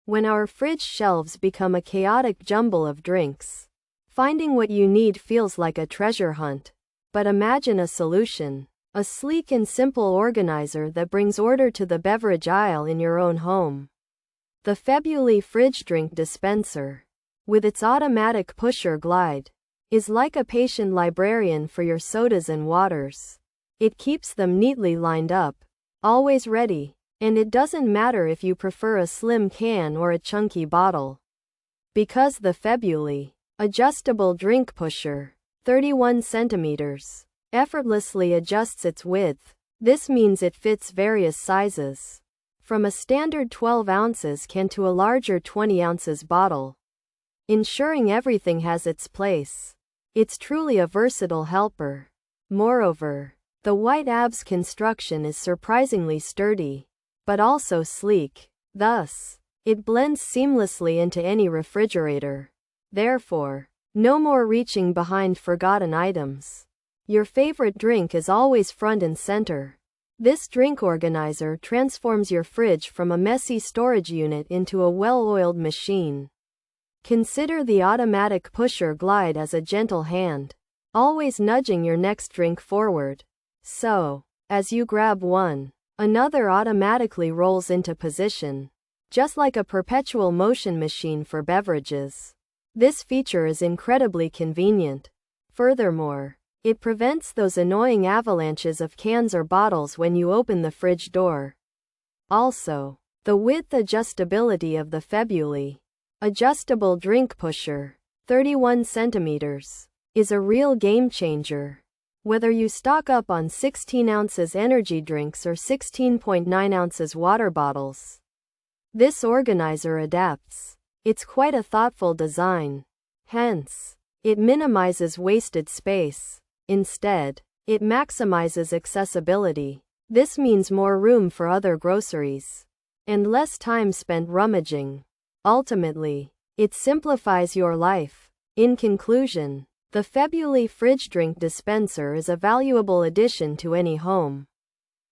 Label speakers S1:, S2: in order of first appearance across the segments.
S1: When our fridge shelves become a chaotic jumble of drinks, finding what you need feels like a treasure hunt. But imagine a solution. A sleek and simple organizer that brings order to the beverage aisle in your own home. The Febuliy Fridge Drink Dispenser, with its automatic pusher glide, is like a patient librarian for your sodas and waters. It keeps them neatly lined up, always ready, and it doesn't matter if you prefer a slim can or a chunky bottle. Because the Febuliy adjustable drink pusher, 31 centimeters, effortlessly adjusts its width. This means it fits various sizes, from a standard 12 ounces can to a larger 20 ounces bottle, ensuring everything has its place. It's truly a versatile helper. Moreover, the white ABS construction is surprisingly sturdy, but also sleek. Thus, it blends seamlessly into any refrigerator. Therefore, no more reaching behind forgotten items. Your favorite drink is always front and center. This drink organizer transforms your fridge from a messy storage unit into a well-oiled machine. Consider the automatic pusher glide as a gentle hand, always nudging your next drink forward. So, as you grab one, another automatically rolls into position, just like a perpetual motion machine for beverages. This feature is incredibly convenient. Furthermore, it prevents those annoying avalanches of cans or bottles when you open the fridge door. Also, the width adjustability of the Febuliy adjustable drink pusher, 31 centimeters, is a real game changer. Whether you stock up on 16 ounces energy drinks or 16.9 ounces water bottles, this organizer adapts. It's quite a thoughtful design. Hence, it minimizes wasted space. Instead, it maximizes accessibility. This means more room for other groceries and less time spent rummaging. Ultimately, it simplifies your life. In conclusion, the Febuliy Fridge Drink Dispenser is a valuable addition to any home.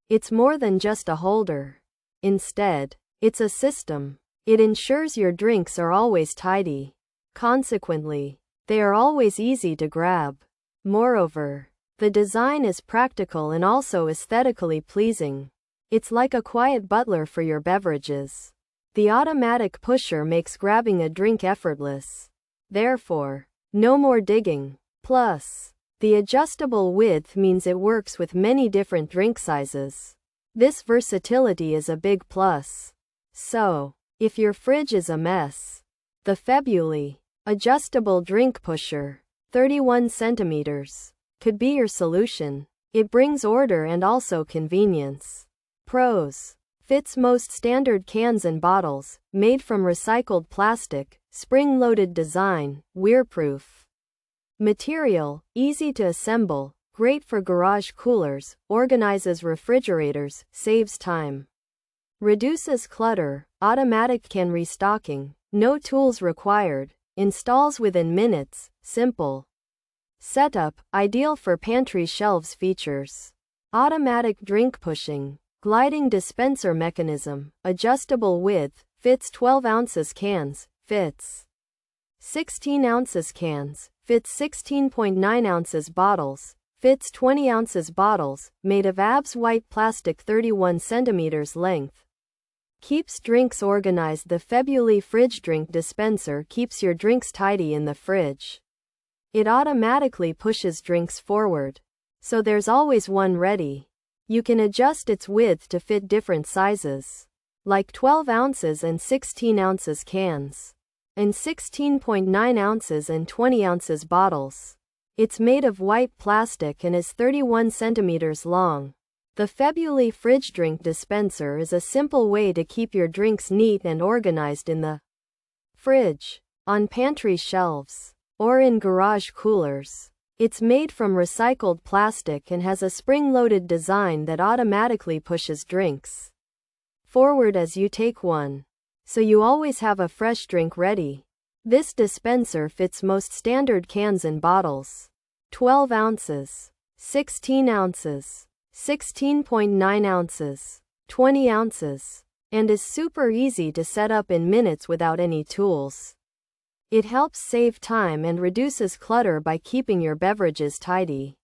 S1: It's more than just a holder. Instead, it's a system. It ensures your drinks are always tidy. Consequently, they are always easy to grab. Moreover, the design is practical and also aesthetically pleasing. It's like a quiet butler for your beverages. The automatic pusher makes grabbing a drink effortless. Therefore, no more digging. Plus, the adjustable width means it works with many different drink sizes. This versatility is a big plus. So, if your fridge is a mess, the Febuliy adjustable drink pusher, 31 centimeters, could be your solution. It brings order and also convenience. Pros: fits most standard cans and bottles, made from recycled plastic, spring-loaded design, wear-proof. Material: easy to assemble, great for garage coolers, organizes refrigerators, saves time. Reduces clutter, automatic can restocking, no tools required, installs within minutes, simple. Setup: ideal for pantry shelves. Features: automatic drink pushing, gliding dispenser mechanism, adjustable width, fits 12 ounces cans, fits 16 ounces cans, fits 16.9 ounces bottles, fits 20 ounces bottles, made of ABS white plastic, 31 centimeters length. Keeps drinks organized. The Febuliy Fridge Drink Dispenser keeps your drinks tidy in the fridge. It automatically pushes drinks forward, so there's always one ready. You can adjust its width to fit different sizes, like 12 ounces and 16 ounces cans, and 16.9 ounces and 20 ounces bottles. It's made of white plastic and is 31 centimeters long. The Febuliy Fridge Drink Dispenser is a simple way to keep your drinks neat and organized in the fridge, on pantry shelves, or in garage coolers. It's made from recycled plastic and has a spring-loaded design that automatically pushes drinks forward as you take one, so you always have a fresh drink ready. This dispenser fits most standard cans and bottles. 12 ounces, 16 ounces, 16.9 ounces, 20 ounces. and is super easy to set up in minutes without any tools. It helps save time and reduces clutter by keeping your beverages tidy.